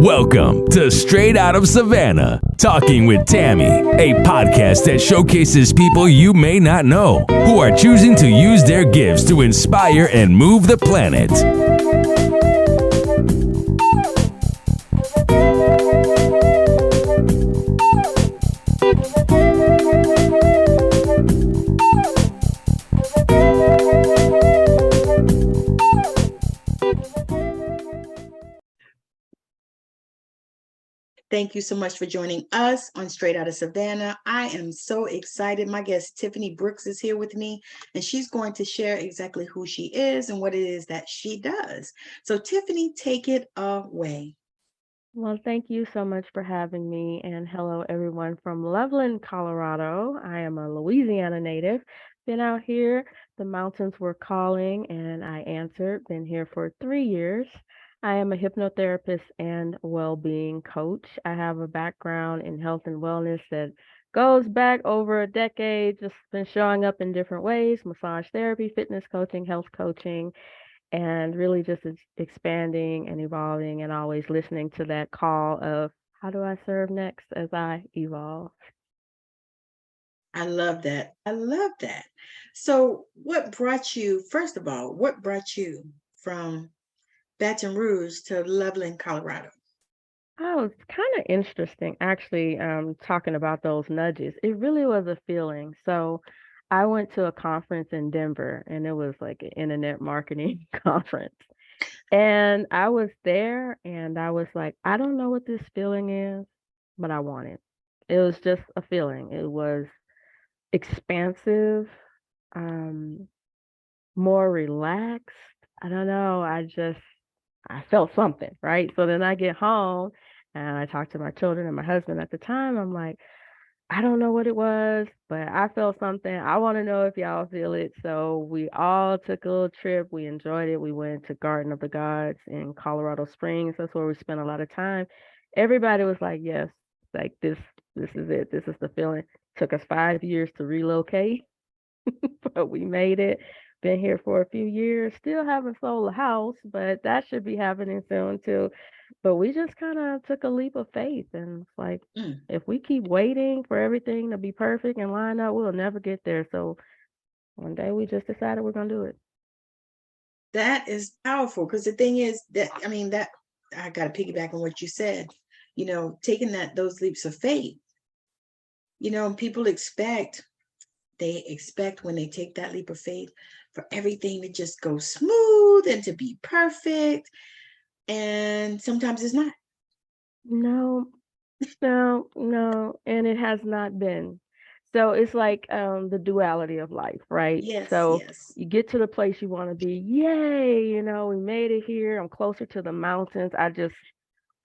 Welcome to Straight Out of Savannah, Talking with Tammi, a podcast that showcases people you may not know who are choosing to use their gifts to inspire and move the planet. Thank you so much for joining us on Straight Out of Savannah. I am so excited. My guest, Tiffany Brooks, is here with me, and she's going to share exactly who she is and what it is that she does. So, Tiffany, take it away. Well, thank you so much for having me, and hello, everyone from Loveland, Colorado. I am a Louisiana native. Been out here, the mountains were calling, and I answered. Been here for 3 years. I am a hypnotherapist and well-being coach. I have a background in health and wellness that goes back over a decade, just been showing up in different ways: massage therapy, fitness coaching, health coaching, and really just expanding and evolving and always listening to that call of how do I serve next as I evolve. I love that. I love that. So, first of all, what brought you from Baton Rouge to Loveland, Colorado? Oh, it's kind of interesting, actually, talking about those nudges. It really was a feeling. So I went to a conference in Denver, and it was like an internet marketing conference. And I was there, and I was like, I don't know what this feeling is, but I want it. It was just a feeling. It was expansive, um, more relaxed. I don't know. I felt something, right? So then I get home and I talk to my children and my husband at the time. I'm like, I don't know what it was, but I felt something. I want to know if y'all feel it. So we all took a little trip. We enjoyed it. We went to Garden of the Gods in Colorado Springs. That's where we spent a lot of time. Everybody was like, yes, like this is it. This is the feeling. Took us 5 years to relocate, but we made it. Been here for a few years. Still haven't sold a house, but that should be happening soon too. But we just kind of took a leap of faith, and it's like, Mm, if we keep waiting for everything to be perfect and line up, we'll never get there. So one day we just decided we're gonna do it. that is powerful because the thing is that, that I got to piggyback on what you said, taking those leaps of faith, people they expect when they take that leap of faith for everything to just go smooth and to be perfect. And sometimes it's not. No, no, no, and it has not been. So it's like the duality of life, right? Yes, So yes. you get to the place you want to be. Yay, we made it here. I'm closer to the mountains.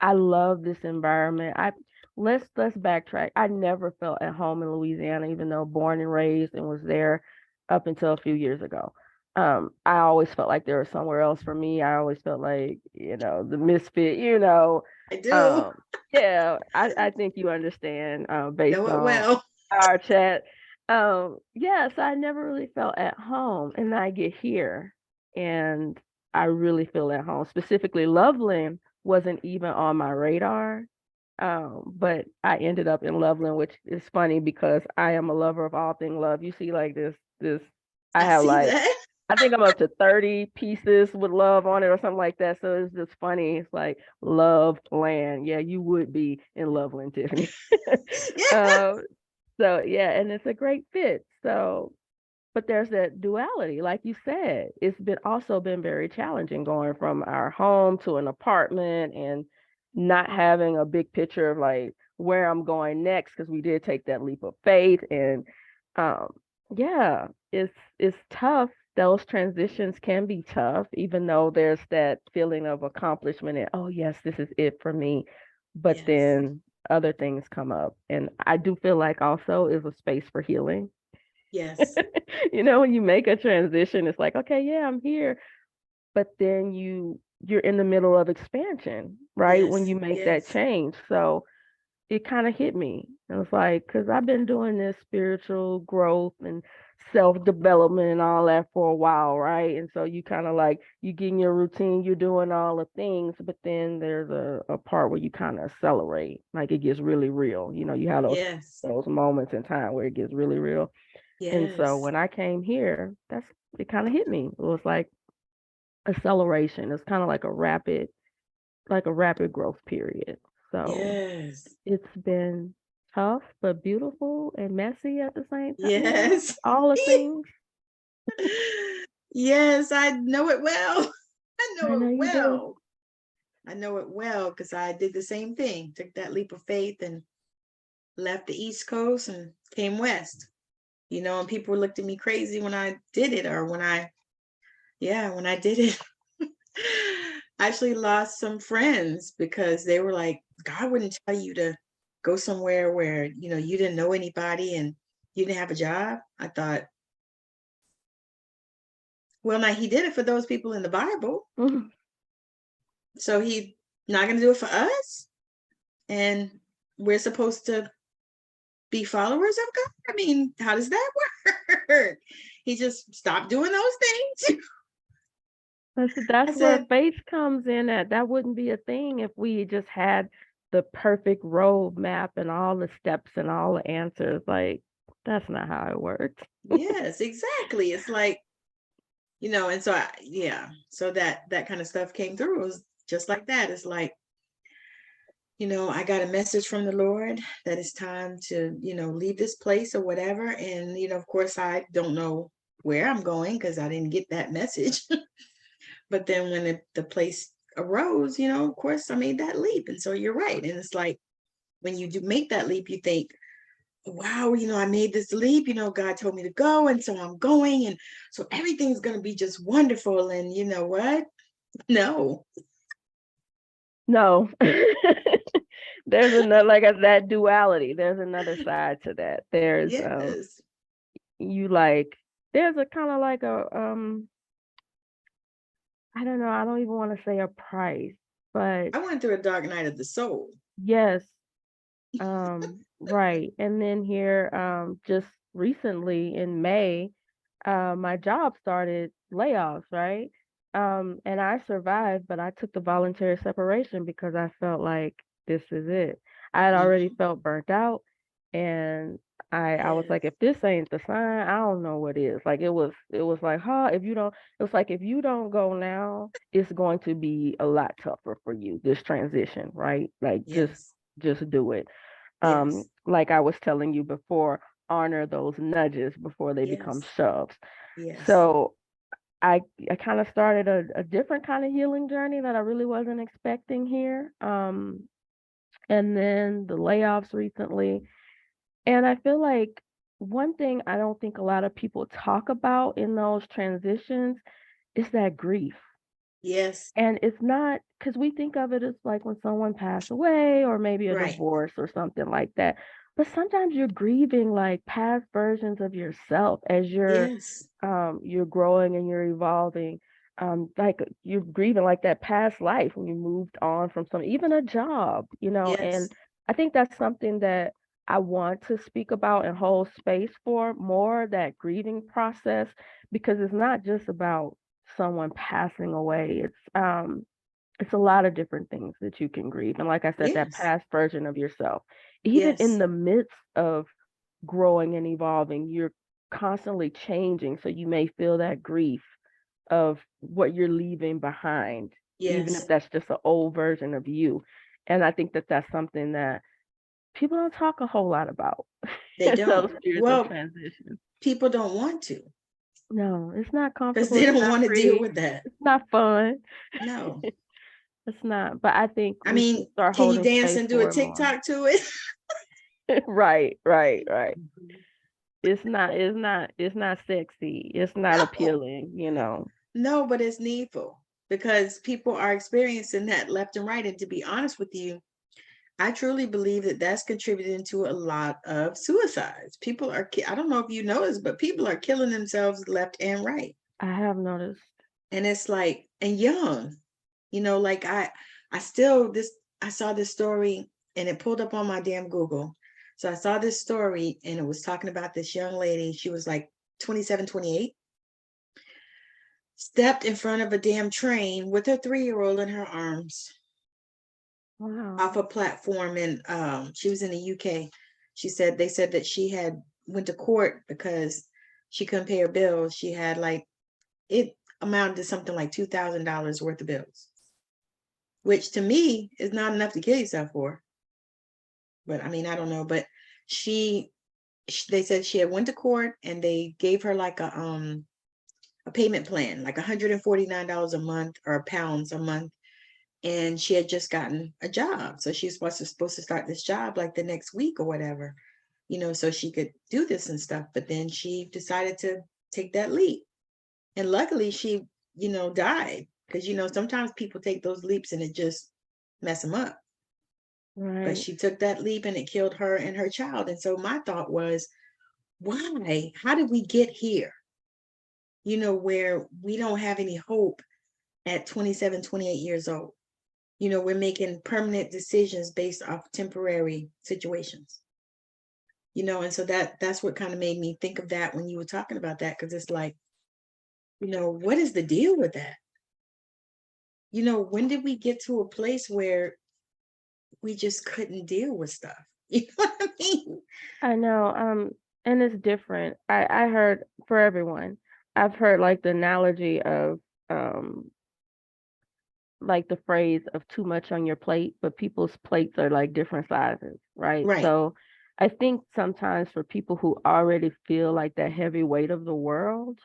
I love this environment. Let's backtrack. I never felt at home in Louisiana, even though born and raised and was there up until a few years ago. I always felt like there was somewhere else for me. I always felt like, the misfit. I do Um, yeah, I think you understand know based it on well. our chat. Yeah, so I never really felt at home. And I get here and I really feel at home. Specifically, Loveland wasn't even on my radar. But I ended up in Loveland, which is funny because I am a lover of all things love. You see, like this, I I have see like, that. I think I'm up to 30 pieces with love on it or something like that. So it's just funny. It's like love land. Yeah, you would be in Loveland, Tiffany. Yeah. um, so yeah, and it's a great fit. So, but there's that duality, like you said. It's been very challenging going from our home to an apartment and not having a big picture of like where I'm going next, because we did take that leap of faith. And um, yeah, it's tough. Those transitions can be tough, even though there's that feeling of accomplishment and, oh yes, this is it for me. But Yes. then other things come up, and I do feel like also is a space for healing. Yes. When you make a transition, it's like, okay, yeah, I'm here, but then you're in the middle of expansion, right? When Yes. you make that Yes. change. So it kind of hit me. It was like, because I've been doing this spiritual growth and self-development and all that for a while, right? And so you kind of like, you get in your routine, you're doing all the things, but then there's a part where you kind of accelerate, like it gets really real. You have Yes. those moments in time where it gets really real. And so Yes. when I came here, it kind of hit me. It was like acceleration. It's kind of like a rapid growth period. So Yes. it's been tough, but beautiful and messy at the same time. Yes. All the things. Yes, I know it well. I I know know it you do. well. I know it well because I did the same thing. Took that leap of faith and left the East Coast and came west. And people looked at me crazy when I did it, or when I did it. I actually lost some friends because they were like, God wouldn't tell you to go somewhere where, you didn't know anybody and you didn't have a job. I thought, well, now he did it for those people in the Bible. Mhm. So he's not going to do it for us. And we're supposed to be followers of God. I mean, how does that work? He just stopped doing those things. I That's where said, faith comes in at. That wouldn't be a thing if we just had the perfect roadmap and all the steps and all the answers. Like, that's not how it works. yes, exactly. It's like, and so so that kind of stuff came through. It was just like that. It's like, I got a message from the Lord that it's time to, leave this place or whatever. And, of course, I don't know where I'm going because I didn't get that message. But then when the place arose, of course, I made that leap. And so you're right. And it's like, when you do make that leap, you think, wow, I made this leap, God told me to go. And so I'm going. And so everything's going to be just wonderful. And you know what? No. No. There's another, that duality. There's another side to that. There's Yes. you like there's a kind of like I don't know, I don't even want to say a price, but I went through a dark night of the soul. yes, right. And then here, just recently in May, my job started layoffs, right? And I survived, but I took the voluntary separation because I felt like this is it. I had already Mhm. felt burnt out, and I was Yes. like, if this ain't the sign, I don't know what is. Like it was like, huh, if you don't, it was like if you don't go now, it's going to be a lot tougher for you, this transition, right? Like Yes. just do it. Yes. Like I was telling you before, honor those nudges before they become Yes. shoves. Yes. So I I kind of started a different kind of healing journey that I really wasn't expecting here. And then the layoffs recently. And I feel like one thing I don't think a lot of people talk about in those transitions is that grief. Yes. And it's not because we think of it as like when someone passed away or maybe a Right. divorce or something like that. But sometimes you're grieving like past versions of yourself as Yes. you're growing and you're evolving. Like you're grieving like that past life when you moved on from some, even a job. Yes. And I think that's something that I want to speak about and hold space for more, that grieving process, because it's not just about someone passing away. It's a lot of different things that you can grieve. And like I said, that Yes. past version of yourself, even in Yes. the midst of growing and evolving, you're constantly changing. So you may feel that grief of what you're leaving behind, even if Yes. that's just an old version of you. And I think that that's something that people don't talk a whole lot about They in those don't. periods of Well, transition. people don't want to No, it's not because comfortable. they It's don't not want to deal pretty. with that. It's not fun. No. It's not. But I think I we should mean, start can you holding dance space and do a for it more. TikTok to it? Right, right, right. It's not sexy. It's not No. appealing. No, but it's needful because people are experiencing that left and right. And to be honest with you, I truly believe that that's contributing to a lot of suicides. People are, I don't know if you noticed, but people are killing themselves left and right. I have noticed. And it's like, and young, like I saw this story and it pulled up on my damn Google. So I saw this story and it was talking about this young lady. She was like 27, 28, stepped in front of a damn train with her 3-year-old in her arms off Wow. a platform. And she was in the UK. They said that she had went to court because she couldn't pay her bills. She had it amounted to something like $2,000 worth of bills, which to me is not enough to kill yourself for. But I mean, I don't know. But they said she had went to court and they gave her like a payment plan, like $149 a month or pounds a month. And she had just gotten a job. So she was supposed to start this job like the next week or whatever, so she could do this and stuff. But then she decided to take that leap. And luckily she, died. Because, sometimes people take those leaps and it just mess them up. But Right. she took that leap and it killed her and her child. And so my thought was, why? How did we get here? Where we don't have any hope at 27, 28 years old. We're making permanent decisions based off temporary situations. And so that's what kind of made me think of that when you were talking about that, because it's like, what is the deal with that? When did we get to a place where we just couldn't deal with stuff? You know what I mean? I know. And it's different. I heard for everyone. I've heard like the analogy of um like the phrase of too much on your plate, but people's plates are like different sizes, right? Right. So I think sometimes for people who already feel like that heavy weight of the world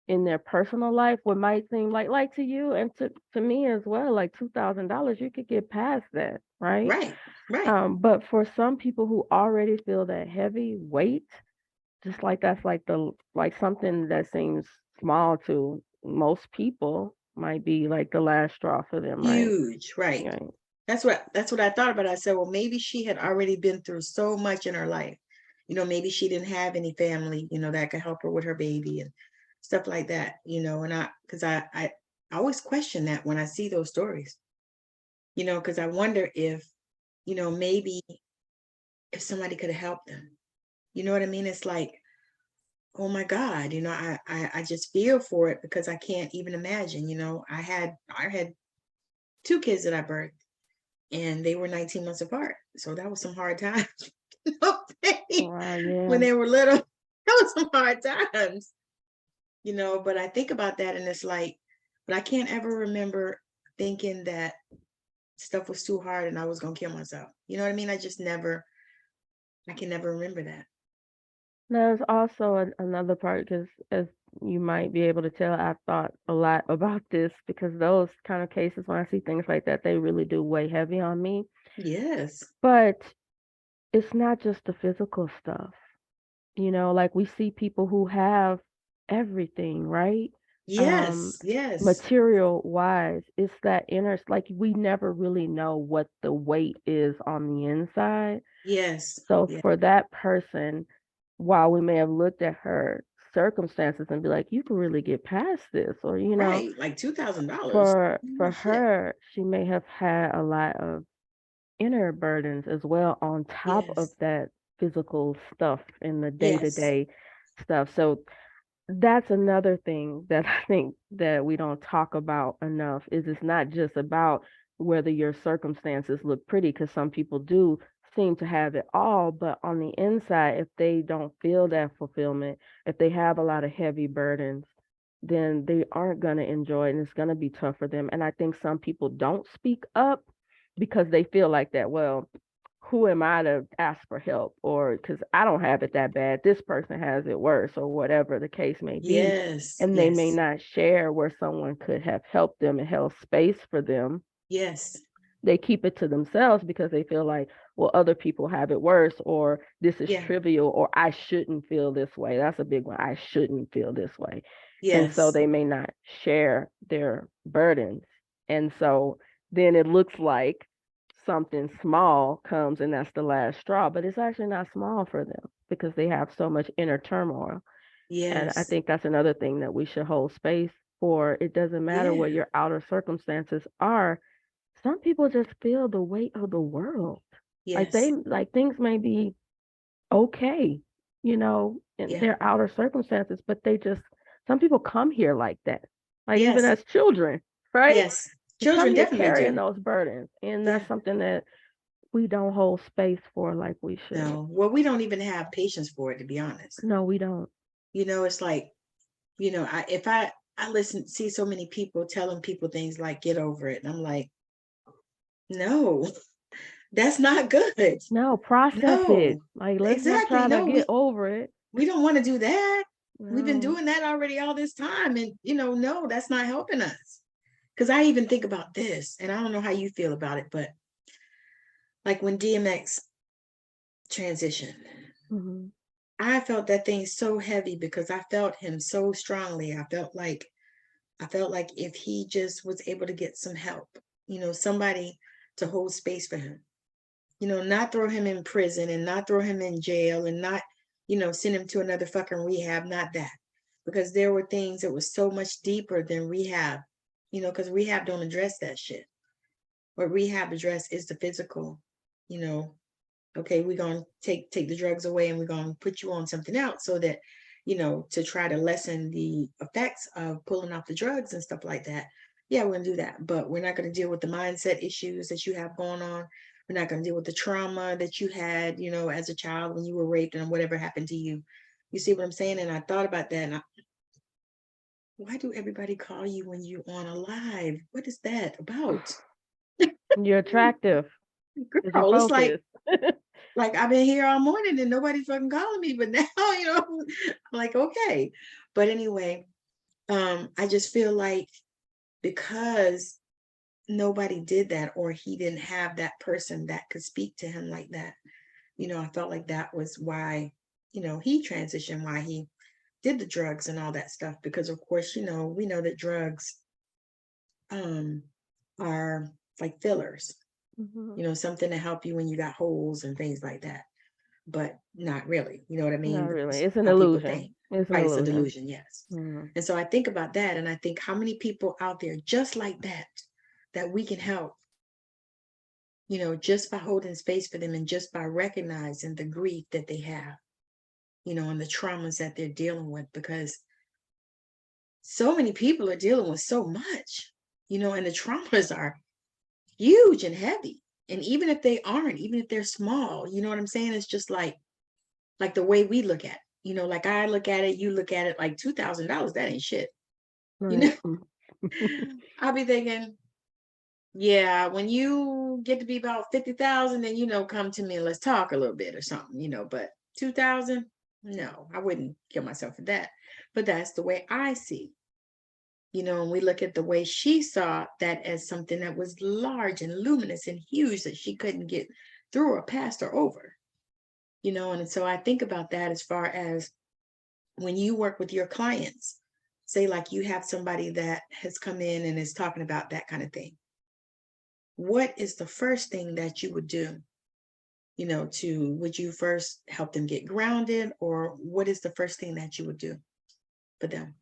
in their personal life, what might seem like to you and to me as well, like $2,000, you could get past that, right? Right. Right. But for some people who already feel that heavy weight, just like that's like something that seems small to most people might be like the last straw for them, right? Huge. Right. Right. That's what I thought about. I said, well, maybe she had already been through so much in her life. Maybe she didn't have any family, that could help her with her baby and stuff like that, and because I always question that when I see those stories, because I wonder if, maybe if somebody could have helped them. You know what I mean? It's like, oh my God, I just feel for it because I can't even imagine. I had 2 kids that I birthed, and they were 19 months apart. So that was some hard times. Wow, When yeah. they were little, that was some hard times, but I think about that and it's like, but I can't ever remember thinking that stuff was too hard and I was going to kill myself. You know what I mean? I can never remember that. There's also another part because, as you might be able to tell, I've thought a lot about this because those kind of cases, when I see things like that, they really do weigh heavy on me. Yes. But it's not just the physical stuff, like we see people who have everything, right? Um, Yes. Yes. Material wise, it's that inner, like we never really know what the weight is on the inside. Yes. So Yeah. for that person, while we may have looked at her circumstances and be like, you can really get past this, or Right. Like $2,000. for Shit. her, she may have had a lot of inner burdens as well on top of Yes. that physical stuff in the Yes. day-to-day stuff. So that's another thing that I think that we don't talk about enough is it's not just about whether your circumstances look pretty, because some people do seem to have it all, but on the inside, if they don't feel that fulfillment, if they have a lot of heavy burdens, then they aren't going to enjoy it and it's going to be tough for them. And I think some people don't speak up because they feel like that, well, who am I to ask for help? Or because I don't have it that bad, this person has it worse, or whatever the case may be. Yes. And they may Yes. not share where someone could have helped them and held space for them. Yes. They keep it to themselves because they feel like, well, other people have it worse, or this is Yeah. trivial, or I shouldn't feel this way. That's a big one. I shouldn't feel this way. And so Yes. they may not share their burdens. And so then it looks like something small comes and that's the last straw, but it's actually not small for them because they have so much inner turmoil. And I Yes. think that's another thing that we should hold space for. It doesn't matter Yeah. what your outer circumstances are. Some people just feel the weight of the world. Yes. Like things may be okay, in Yeah. their outer circumstances, but some people come here like that, like even Yes. as children, right? Yes. You come Children here definitely carrying do. those burdens, and Yeah. that's something that we don't hold space for like we should. No. Well, we don't even have patience for it, to be honest. No, we don't. It's like, if I see so many people telling people things like get over it. And I'm like, no, that's not good. No, process it. No, Like, let's not exactly. try to No, get over it. we don't want to do that. We've been No. doing that already all this time. And, no, that's not helping us. Because I even think about this, and I don't know how you feel about it, but like when DMX transitioned, Hmm. I felt that thing so heavy because I felt him so strongly. I felt like if he just was able to get some help, somebody to hold space for him, not throw him in prison and not throw him in jail and not, send him to another fucking rehab, not that. Because there were things that was so much deeper than rehab, because rehab don't address that shit. What rehab address is the physical, you know, okay, we're going to take the drugs away and we're going to put you on something else so that, to try to lessen the effects of pulling off the drugs and stuff like that. Yeah, we're going to do that, but we're not going to deal with the mindset issues that you have going on. We're not going to deal with the trauma that you had, as a child when you were raped and whatever happened to you. You see what I'm saying? And I thought about that. And why do everybody call you when you're on a live? What is that about? You're attractive. Is your Girl, it's focus. like I've been here all morning and nobody's fucking calling me, but now, I'm like, okay. But anyway, I just feel like because nobody did that, or he didn't have that person that could speak to him like that, I felt like that was why, he transitioned, why he did the drugs and all that stuff. Because of course, we know that drugs um are like fillers, Hmm. something to help you when you got holes and things like that, but not really. You know what I Not mean? really. That's It's an how people think. illusion. It's an Right, it's a illusion. delusion, yes. Hmm. And so I think about that, and I think how many people out there just like that we can help, just by holding space for them and just by recognizing the grief that they have, and the traumas that they're dealing with, because so many people are dealing with so much, and the traumas are huge and heavy. And even if they aren't, even if they're small, you know what I'm saying? It's just like the way we look at it. Like I look at it, you look at it, like $2,000, that ain't shit. You know, Right. I'll be thinking, yeah, when you get to be about 50,000, then come to me and let's talk a little bit or something, but 2,000, no, I wouldn't kill myself for that. But that's the way I see. And we look at the way she saw that as something that was large and luminous and huge that she couldn't get through or past or over. And so I think about that as far as when you work with your clients, say like you have somebody that has come in and is talking about that kind of thing. What is the first thing that you would do? Would you first help them get grounded, or what is the first thing that you would do for them?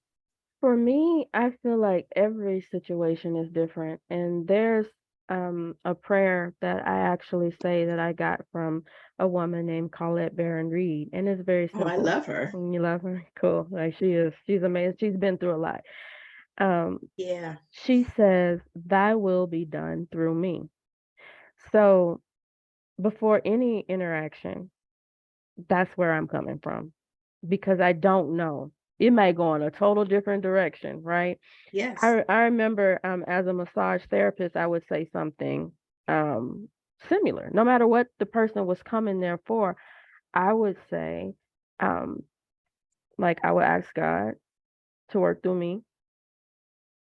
For me, I feel like every situation is different. And there's a prayer that I actually say that I got from a woman named Colette Baron Reed. And it's very Oh, I simple. love her. You love her? Cool. Like she's amazing. She's been through a lot. Um, Yeah. she says, "Thy will be done through me." So before any interaction, that's where I'm coming from because I don't know. It might go in a total different direction, right? Yes. I remember as a massage therapist, I would say something um, similar. No matter what the person was coming there for, I would say, um, like, I would ask God to work through me.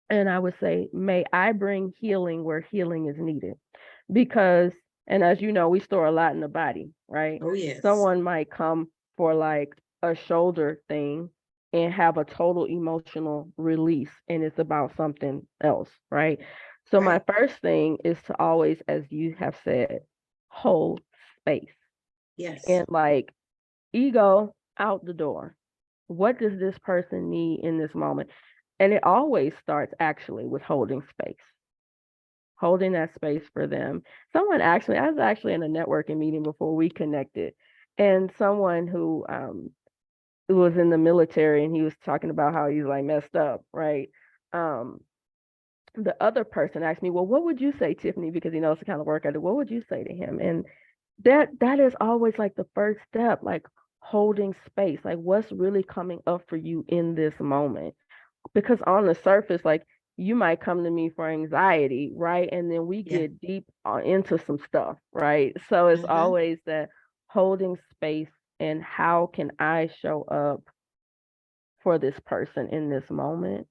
And I would say, may I bring healing where healing is needed. Because, and as you know, we store a lot in the body, right? Oh, yes. Someone might come for like a shoulder thing and have a total emotional release, and it's about something else, right? So my Right. first thing is to always, as you have said, hold space Yes. and like ego out the door. What does this person need in this moment? And it always starts actually with holding that space for them. I was actually in a networking meeting before we connected, and someone who was in the military, and he was talking about how he's like messed up, right? Um, the other person asked me, well, what would you say, Tiffany? Because he knows the kind of work I do. What would you say to him? And that is always like the first step, like holding space, like what's really coming up for you in this moment. Because on the surface, like you might come to me for anxiety, right? And then we Yeah. get deep into some stuff, right? So it's Mm-hmm. always that holding space and how can I show up for this person in this moment?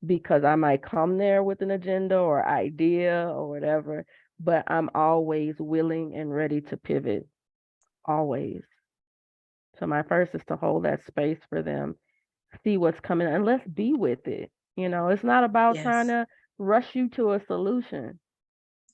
Because I might come there with an agenda or idea or whatever, but I'm always willing and ready to pivot, always. So my first is to hold that space for them, see what's coming, and let's be with it. It's not about trying Yes. to rush you to a solution.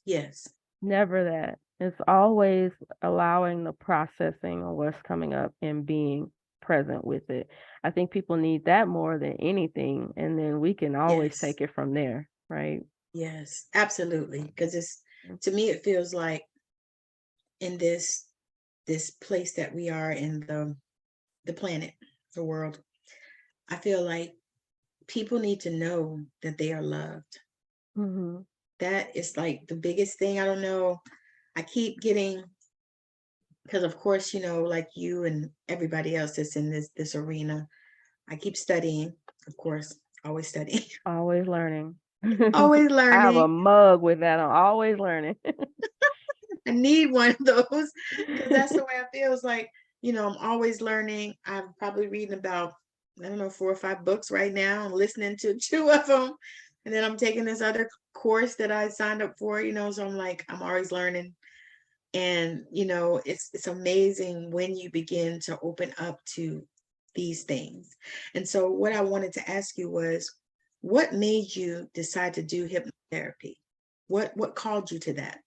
Yes. Never that. It's always allowing the processing of what's coming up and being present with it. I think people need that more than anything, and then we can always Yes. take it from there, right? Yes. Absolutely. Because to me, it feels like in this place that we are in the planet, the world, I feel like people need to know that they are loved. Mm-hmm. That is like the biggest thing. I don't know. I keep getting, because of course, like you and everybody else that's in this arena, I keep studying, of course, always studying, Always learning. always I have a learning. mug with that on, always learning. I need one of those because that's the way I feel. It's like, I'm always learning. I'm probably reading about, I don't know, 4 or 5 books right now. I'm listening to 2 of them. And then I'm taking this other course that I signed up for, so I'm like, I'm always learning. And, it's amazing when you begin to open up to these things. And so what I wanted to ask you was, what made you decide to do hypnotherapy? What called you to that?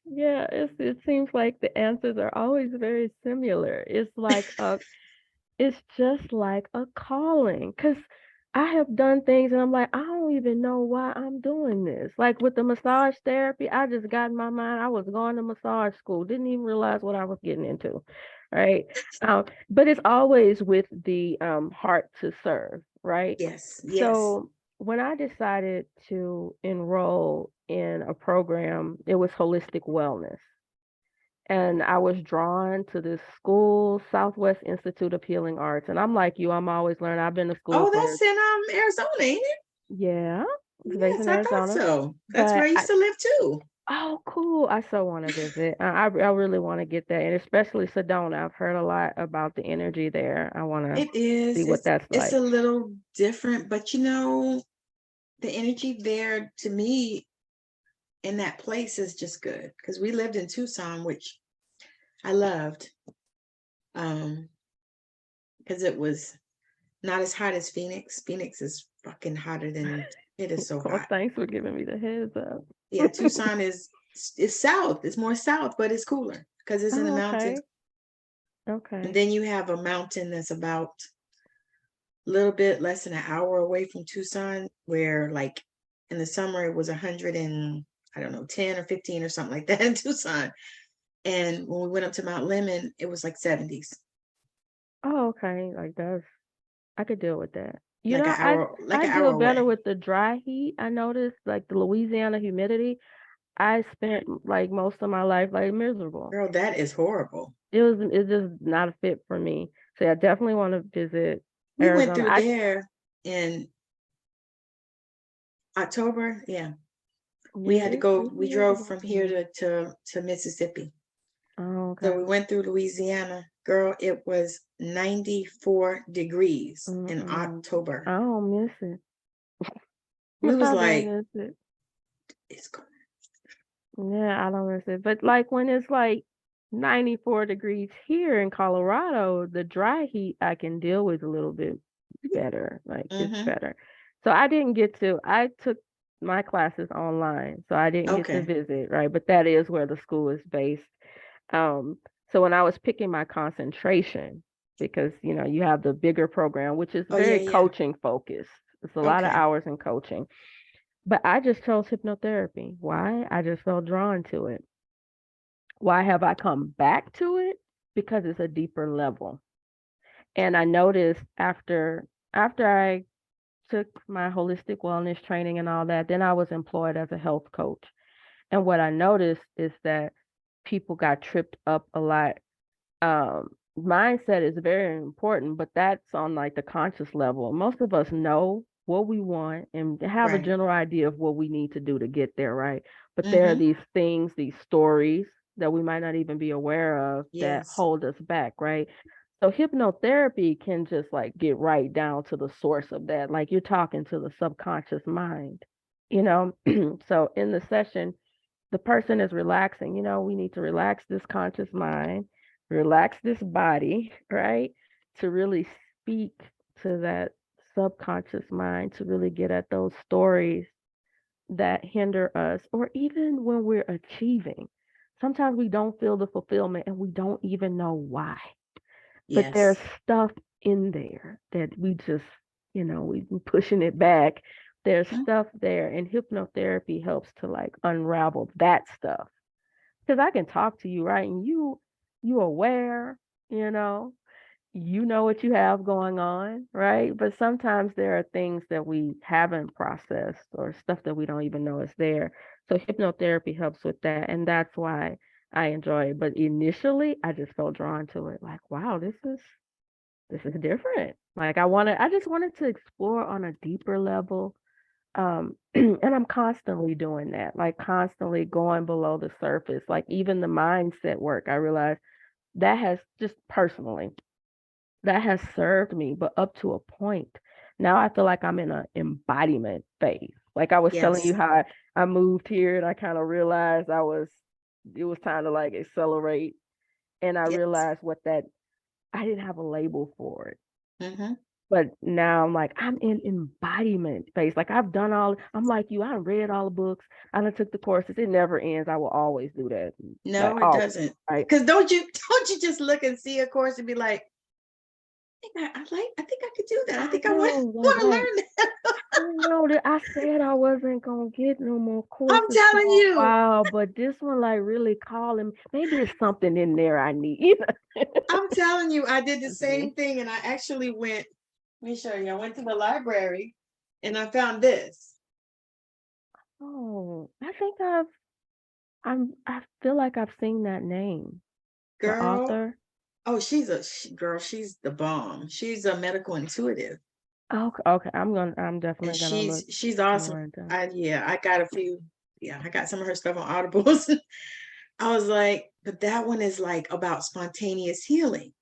Yeah, it seems like the answers are always very similar. It's just like a calling, because I have done things and I'm like, I don't even know why I'm doing this. Like with the massage therapy, I just got in my mind, I was going to massage school, didn't even realize what I was getting into, right? But it's always with the heart to serve, right? Yes, yes. So when I decided to enroll in a program, it was holistic wellness. And I was drawn to this school, Southwest Institute of Healing Arts. And I'm like you, I'm always learning. I've been to school Oh, for, that's in Arizona, ain't it? yeah, it's based Yes, in I thought Arizona. so. That's where But I used to live too. oh, cool. I so want to visit. I really want to get that. And especially Sedona. I've heard a lot about the energy there. I want to It is. see what that's It's like. a little different, but the energy there to me in that place is just good because we lived in Tucson, which I loved, because it was not as hot as Phoenix. Phoenix is fucking hotter than it is so Well, hot. thanks for giving me the heads Yeah, up. Tucson is south. It's more south, but it's cooler because it's in the Oh, mountains. okay. And Okay. then you have a mountain that's about a little bit less than an hour away from Tucson, where like in the summer it was 100 and I don't know, 10 or 15 or something like that in Tucson. And when we went up to Mount Lemon, it was like 70s, Oh, okay. Like that's I could deal with that. You like know, an hour, like I an deal hour better away. with the dry heat. I noticed like the Louisiana humidity. I spent like most of my life like miserable. Girl, that is horrible. It's just not a fit for me. So I definitely want to visit We went Arizona. through there in October. Yeah. We Yeah, had to go, it's we drove from here miserable. to Mississippi. Oh, So okay. we went through Louisiana. Girl, it was 94 degrees in Mm-mm. October. I don't miss it. We was I don't like, miss it. it's cold. Yeah, I don't miss it. But like when it's like 94 degrees here in Colorado, the dry heat I can deal with a little bit better. Like it's Mm-hmm. better. So I took my classes online, so I didn't get to Okay. visit, right? But that is where the school is based. Um, so when I was picking my concentration, because you have the bigger program, which is Oh, yeah, very yeah. coaching focused. It's a lot of Okay. hours in coaching. But I just chose hypnotherapy. Why? I just felt drawn to it. Why have I come back to it? Because it's a deeper level. And I noticed after I took my holistic wellness training and all that, then I was employed as a health coach. And what I noticed is that people got tripped up a lot. Mindset is very important, but that's on like the conscious level. Most of us know what we want and have a Right. general idea of what we need to do to get there, right? But there are Mm-hmm. these things, these stories that we might not even be aware of that Yes. hold us back, right? So hypnotherapy can just like get right down to the source of that. Like you're talking to the subconscious mind, you know? So in the session, the person is relaxing. We need to relax this conscious mind, relax this body, right? To really speak to that subconscious mind, to really get at those stories that hinder us, or even when we're achieving. Sometimes we don't feel the fulfillment and we don't even know why. But there's Yes. stuff in there that we just, we've been pushing it back. There's Mhm. stuff there, and hypnotherapy helps to like unravel that stuff. Because I can talk to you, right? And you aware, you know, you know what you have going on, right? But sometimes there are things that we haven't processed or stuff that we don't even know is there. So hypnotherapy helps with that, and that's why I enjoy it. But initially, I just felt drawn to it. Like, wow, this is different. Like I just wanted to explore on a deeper level. And I'm constantly doing that, like constantly going below the surface. Like even the mindset work, I realized that has just personally, that has served me, but up to a point. Now I feel like I'm in an embodiment phase. Like I was telling you Yes. how I moved here and I kind of realized it was time to like accelerate. And I Yes. realized I didn't have a label for it. Mm-hmm. But now I'm like, I'm in embodiment phase. Like I'm like you, I read all the books, I done took the courses. It never ends. I will always do that. Like No, it always, doesn't. right? Because don't you just look and see a course and be like, I think I could do that. I I think I want know, want to like learn that. I know that I said I wasn't gonna get no more I'm courses telling for a you. while, but this one like really calling. Maybe it's something in there I need. I'm telling you, I did the Mhm. same thing, and I actually went. Let me show you. I went to the library, and I found this Oh, I feel like I've seen that name. The girl. author. Oh, girl. She's the bomb. She's a medical intuitive, Okay, okay. I'm and definitely gonna look she's awesome. more into. I got a few. Yeah, I got some of her stuff on Audibles. I was like, but that one is like about spontaneous healing.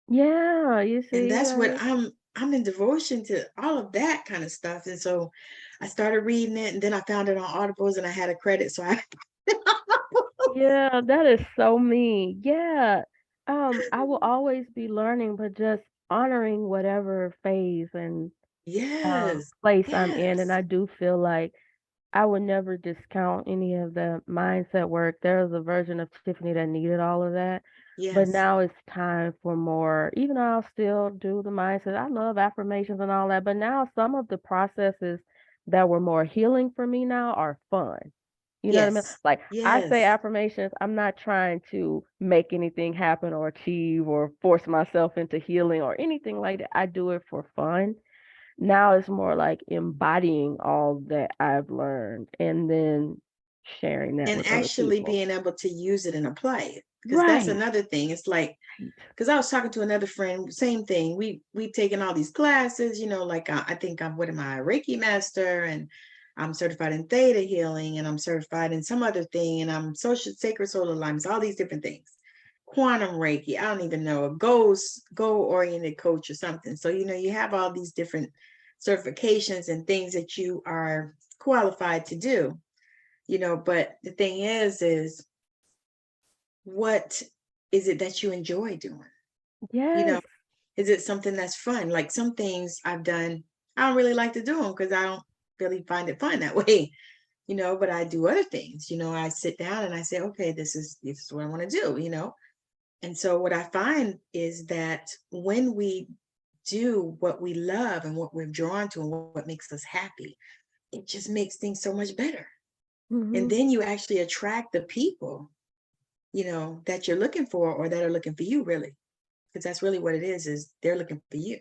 Yeah, you And see, that's what like, I'm in devotion to all of that kind of stuff. And so I started reading it, and then I found it on Audibles, and I had a credit. So I yeah, that is so me. Yeah. I will always be learning, but just honoring whatever phase and yes, place I'm in. And yes, I do feel like I would never discount any of the mindset work. There was a version of Tiffany that needed all of that. But yes, now it's time for more, even though I'll still do the mindset. I love affirmations and all that. But now some of the processes that were more healing for me now are fun. You know what I mean? yes, Like I say yes, affirmations, I'm not trying to make anything happen or achieve or force myself into healing or anything like that. I do it for fun. Now it's more like embodying all that I've learned and then sharing that and with other actually people. being able to use it and apply it. Because that's Right. another thing. It's like, Right. because I was talking to another friend, same thing. We've taken all these classes, like I think I'm what am I, a Reiki master, and I'm certified in theta healing, and I'm certified in some other thing, and I'm social sacred solar alignments, all these different things. Quantum Reiki, I don't even know, a goal oriented coach or something. So you have all these different certifications and things that you are qualified to do, but the thing is what is it that you enjoy doing? You know, Yes. is it something that's fun? Like some things I've done, I don't really like to do them because I don't really find it fun that way, but I do other things. I sit down and I say, okay, this is what I want to do. And so what I find is that when we do what we love and what we're drawn to and what makes us happy, it just makes things so much better. And Hmm. then you actually attract the people, that you're looking for or that are looking for you, really. because that's really what it is they're looking for you.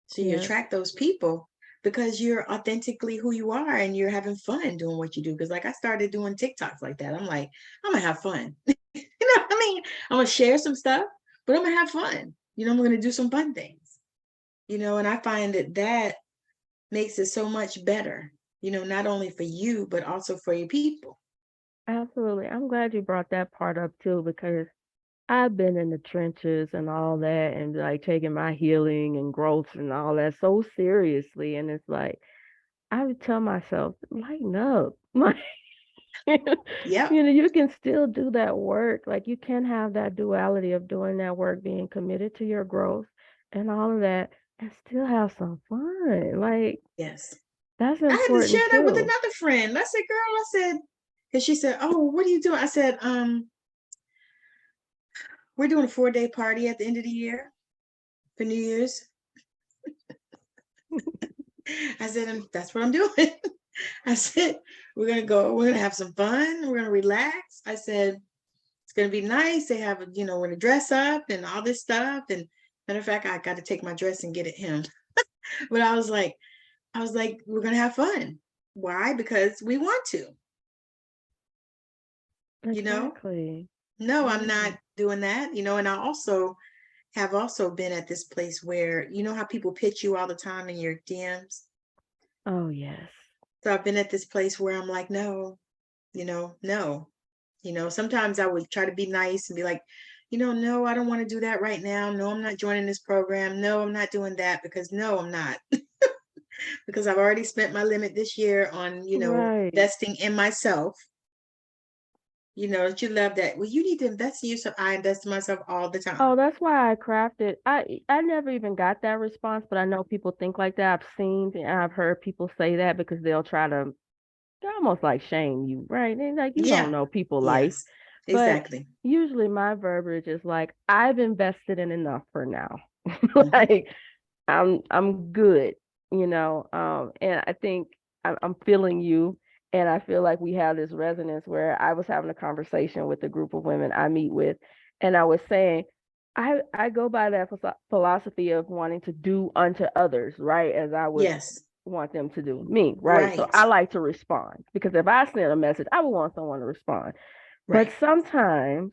So you Yes. attract those people because you're authentically who you are and you're having fun doing what you do. Because like I started doing TikToks like that. I'm like, I'm gonna have fun. You know what I mean? I'm gonna share some stuff, but I'm gonna have fun. You know, I'm gonna do some fun things. You know, and I find that makes it so much better, you know, not only for you, but also for your people. Absolutely. I'm glad you brought that part up too, because I've been in the trenches and all that and like taking my healing and growth and all that so seriously. And it's like, I would tell myself, lighten up. Like, Yep. you can still do that work. Like, you can have that duality of doing that work, being committed to your growth and all of that, and still have some fun. Like, Yes. that's I had to important share that with too. another friend. I said, girl, I said, because she said, oh, what are you doing? I said, we're doing a 4-day party at the end of the year for New Year's. I said, that's what I'm doing. I said, we're gonna have some fun, we're gonna relax. I said, it's gonna be nice. They have, you know, we're gonna dress up and all this stuff. And matter of fact, I got to take my dress and get it him. But I was like, we're gonna have fun. Why? Because we want to, you know. Exactly. No, I'm Yeah. not doing that, you know. And I also have been at this place where, you know how people pitch you all the time in your DMs. Oh, yes. So I've been at this place where I'm like, no, you know, no. You know, sometimes I would try to be nice and be like, you know, no, I don't want to do that right now. No, I'm not joining this program. No, I'm not doing that because no, I'm not. Because I've already spent my limit this year on, you know, Right. investing in myself. You know, that you love that. Well, you need to invest in yourself. I invest in myself all the time. Oh, that's why I crafted. I never even got that response, but I know people think like that. I've seen and I've heard people say that because they'll try to almost like shame you, right? And like, you don't Yeah. know people' life. Yes. But Exactly. usually my verbiage is like, I've invested in enough for now. Hmm. Like, I'm good, you know. And I think I'm feeling you, and I feel like we have this resonance where I was having a conversation with a group of women I meet with, and I was saying, I go by that philosophy of wanting to do unto others, right, as I would Yes. want them to do me, right? So Right. I like to respond because if I send a message, I would want someone to respond. But Right. sometimes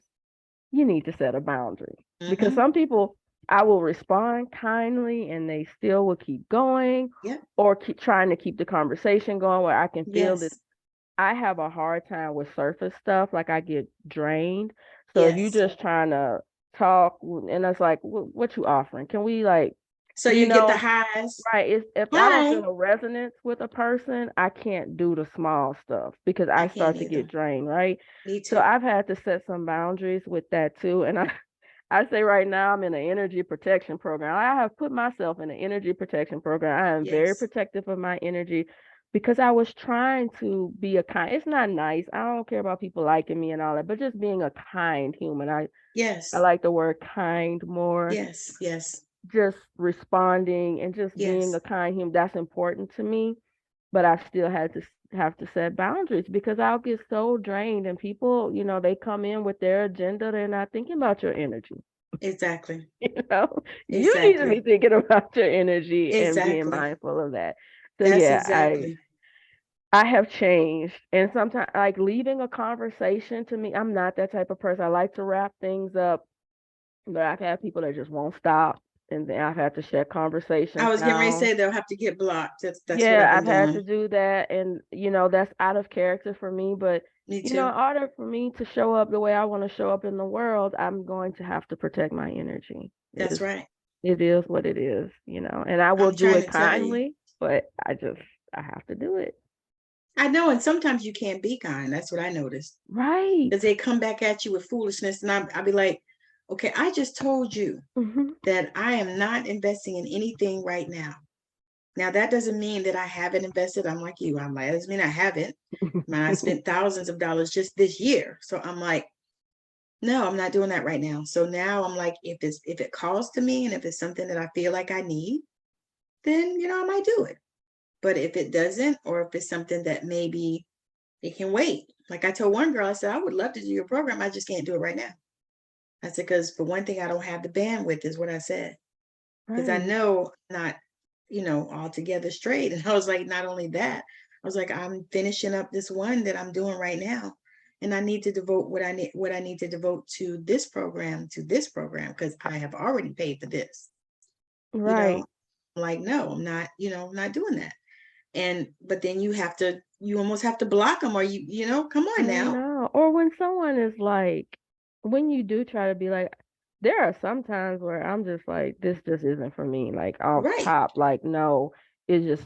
you need to set a boundary because Hmm. some people I will respond kindly and they still will keep going Yep. or keep trying to keep the conversation going where I can feel that Yes. I have a hard time with surface stuff. Like I get drained. So if you Yes. just trying to talk and it's like, what you offering? Can we like, So you you get the know, highs. right? If I don't Hi. feel a resonance with a person, I can't do the small stuff because I I can't start to get either. drained, right? Me So too. I've had to set some boundaries with that too. And I say right now I'm in an energy protection program. I have put myself in an energy protection program. I am very Yes. protective of my energy because I was trying to be a kind. It's not nice. I don't care about people liking me and all that, but just being a kind human. I Yes. like the word kind more. Yes. Yes. Just responding and just being Yes. a kind human. That's important to me. But I still had to have to set boundaries because I'll get so drained and people, they come in with their agenda. They're not thinking about your energy. Exactly. You know, you need to be Exactly. thinking about your energy and being Exactly. mindful of that. So That's yeah, I exactly. I have changed. And sometimes like leaving a conversation to me, I'm not that type of person. I like to wrap things up, but I've had people that just won't stop. And then I've had to shut I conversations was getting ready to down. say they'll have to get blocked. That's what Yeah, I've been I've had to doing. do that. And, that's out of character for me. But, Me in too. order for me to show up the way I want to show up in the world, I'm going to have to protect my energy. That's right. It is what it is, and I will I'm do trying it to tell you. kindly, but I have to do it. I know, and sometimes you can't be kind. That's what I noticed. Right. Because they come back at you with foolishness, and I'll be like, okay, I just told you Hmm. that I am not investing in anything right now. Now that doesn't mean that I haven't invested. I'm like you. I'm like, that doesn't mean I haven't. Man, I spent thousands of dollars just this year. So I'm like, no, I'm not doing that right now. So now I'm like, if it calls to me and if it's something that I feel like I need, then I might do it. But if it doesn't, or if it's something that maybe it can wait. Like I told one girl, I said, I would love to do your program. I just can't do it right now. I said, because for one thing, I don't have the bandwidth, is what I said. Because I Right. know I'm not, altogether straight. And I was like, not only that, I was like, I'm finishing up this one that I'm doing right now. And I need to devote what I need to devote to this program, because I have already paid for this. You know, Right. like, no, I'm not, I'm not doing that. But then you almost have to block them, or come I on now. know. Or when someone is like, when you do try to be like, there are some times where I'm just like, this just isn't for me. Like off Right. top, like no, it just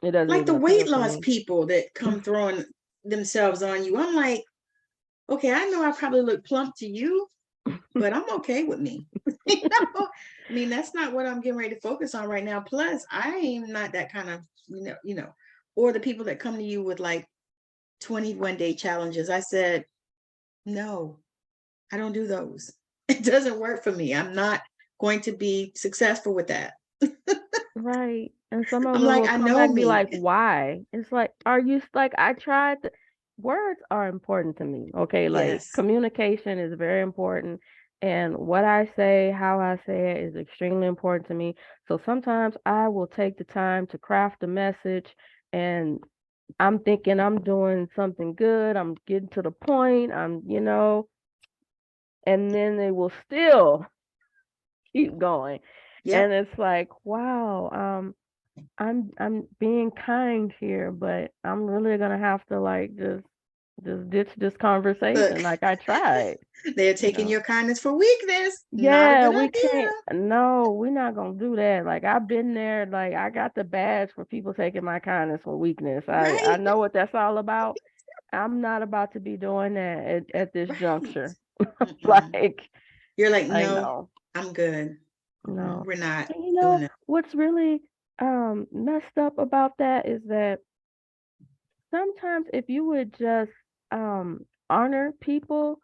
it doesn't Like the even weight appeal to loss me. people that come throwing themselves on you. I'm like, okay, I know I probably look plump to you, but I'm okay with me. I mean, that's not what I'm getting ready to focus on right now. Plus, I am not that kind of, or the people that come to you with like 21-day challenges. I said, no, I don't do those. It doesn't work for me. I'm not going to be successful with that. Right. And some of I'm them like, will I come know back and be like, me. why? It's like, are you like, I tried to, words are important to me. Okay. Like Yes. communication is very important. And what I say, how I say it is extremely important to me. So sometimes I will take the time to craft a message and I'm thinking I'm doing something good. I'm getting to the point. And then they will still keep going. And Yep. it's like, wow, I'm being kind here, but I'm really gonna have to like just ditch this Look, conversation. Like I tried, they're you taking know. your kindness for weakness. Not a Yeah, good we idea. can't. No, we're not gonna do that. Like I've been there. Like I got the badge for people taking my kindness for weakness. I Right. know what that's all about. I'm not about to be doing that at this Right. juncture. Mm-mm. Like You're like, I no, know. I'm good. Mm-mm, No. we're not And doing that. what's really messed up about that is that sometimes if you would just honor people,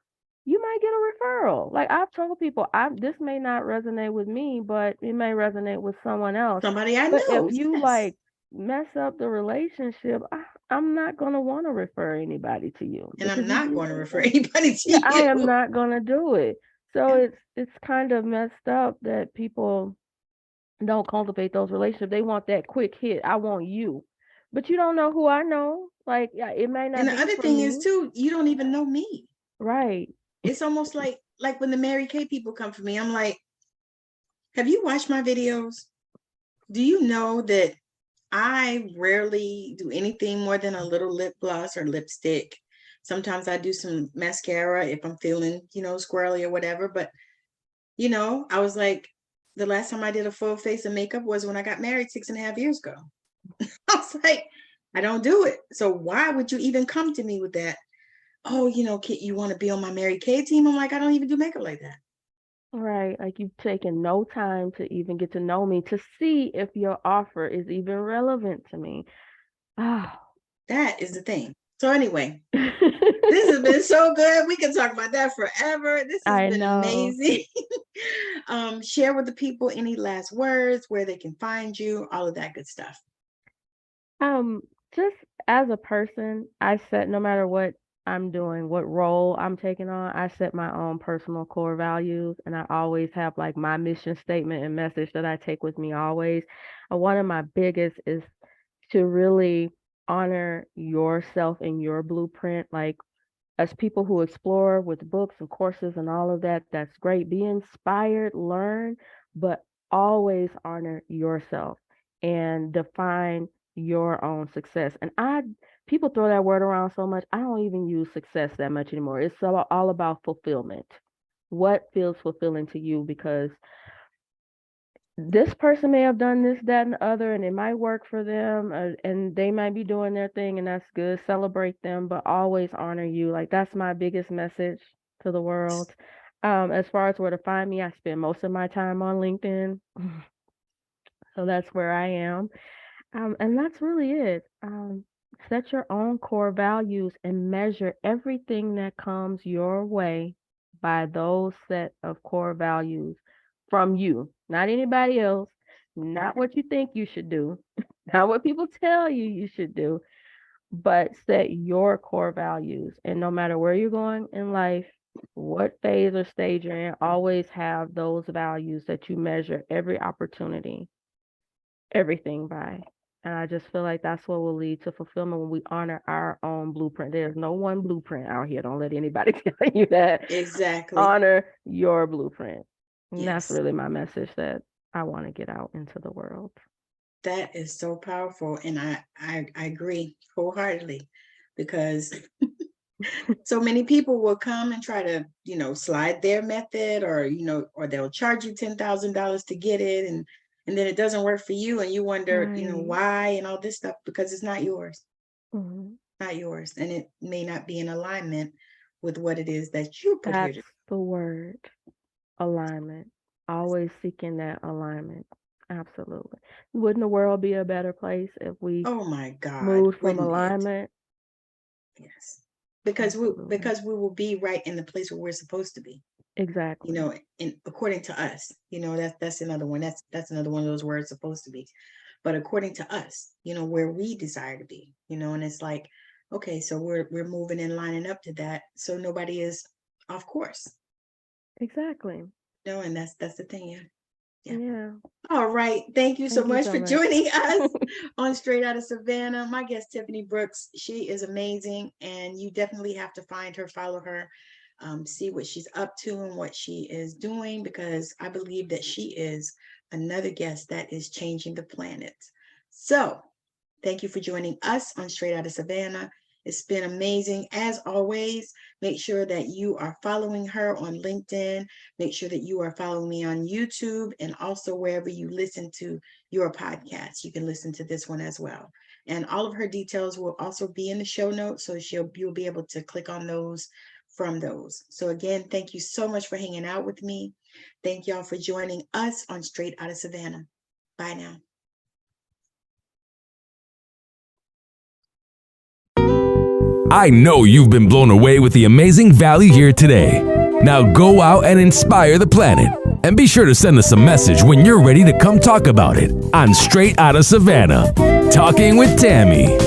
you might get a referral. Like I've told people, I this may not resonate with me, but it may resonate with someone else. Somebody I But if know. you Yes. like mess up the relationship, I'm not gonna want to refer anybody to you And I'm because you not do going to refer something. anybody to Yeah, I you. am not gonna do it. So Yeah. it's kind of messed up that people don't cultivate those relationships. They want that quick hit. I want you. But you don't know who I know. Like, yeah, it may And not the be other for thing is me. too, you don't even know me. Right. It's almost like when the Mary Kay people come for me, I'm like, have you watched my videos? Do you know that I rarely do anything more than a little lip gloss or lipstick? Sometimes I do some mascara if I'm feeling, squirrely or whatever. But, I was like, the last time I did a full face of makeup was when I got married 6.5 years ago. I was like, I don't do it. So why would you even come to me with that? Oh, Kit, you want to be on my Mary Kay team? I'm like, I don't even do makeup like that. Right. Like you've taken no time to even get to know me to see if your offer is even relevant to me. Oh. That is the thing. So anyway, this has been so good. We can talk about that forever. This has I been know. amazing. Share with the people any last words, where they can find you, all of that good stuff. Um, just as a person, I set no matter what I'm doing, what role I'm taking on, I set my own personal core values and I always have like my mission statement and message that I take with me always. One of my biggest is to really honor yourself and your blueprint. Like as people who explore with books and courses and all of that, that's great. Be inspired, learn, but always honor yourself and define your own success. And people throw that word around so much, I don't even use success that much anymore. It's all about fulfillment. What feels fulfilling to you? Because this person may have done this, that, and the other, and it might work for them, and they might be doing their thing, and that's good. Celebrate them, but always honor you. Like that's my biggest message to the world. As far as where to find me, I spend most of my time on LinkedIn, so that's where I am. And that's really it. Set your own core values and measure everything that comes your way by those set of core values from you, not anybody else, not what you think you should do, not what people tell you should do, but set your core values. And no matter where you're going in life, what phase or stage you're in, always have those values that you measure every opportunity, everything by. And I just feel like that's what will lead to fulfillment when we honor our own blueprint. There's no one blueprint out here. Don't let anybody tell you that. Exactly. Honor your blueprint. And that's Yes. really my message that I want to get out into the world. That is so powerful. And I agree wholeheartedly, because so many people will come and try to, slide their method, or, or they'll charge you $10,000 to get it. And then it doesn't work for you. And you wonder, Right. why and all this stuff, because it's not yours, Mhm. not yours. And it may not be in alignment with what it is that you put here That's to. the word, alignment. Always seeking that alignment. Absolutely. Wouldn't the world be a better place if we Oh my God. moved from Wouldn't it? alignment? Yes. Because Absolutely. we will be right in the place where we're supposed to be. Exactly. And according to us, that's another one. That's another one of those words, supposed to be. But according to us, where we desire to be, and it's like, okay, so we're moving and lining up to that, so nobody is off course. Exactly. And that's the thing. Yeah. Yeah. All right. Thank you so Thank you much so for much. joining us on Straight Out of Savannah. My guest, Tiffany Brooks, she is amazing, and you definitely have to find her, follow her, see what she's up to and what she is doing, because I believe that she is another guest that is changing the planet. So thank you for joining us on Straight Out of Savannah. It's been amazing. As always, make sure that you are following her on LinkedIn. Make sure that you are following me on YouTube, and also wherever you listen to your podcasts. You can listen to this one as well. And all of her details will also be in the show notes, so you'll be able to click on those from those. So again, thank you so much for hanging out with me. Thank y'all for joining us on Straight Out of Savannah. Bye now. I know you've been blown away with the amazing value here today. Now go out and inspire the planet. And be sure to send us a message when you're ready to come talk about it on Straight Outta Savannah, Talking with Tammi.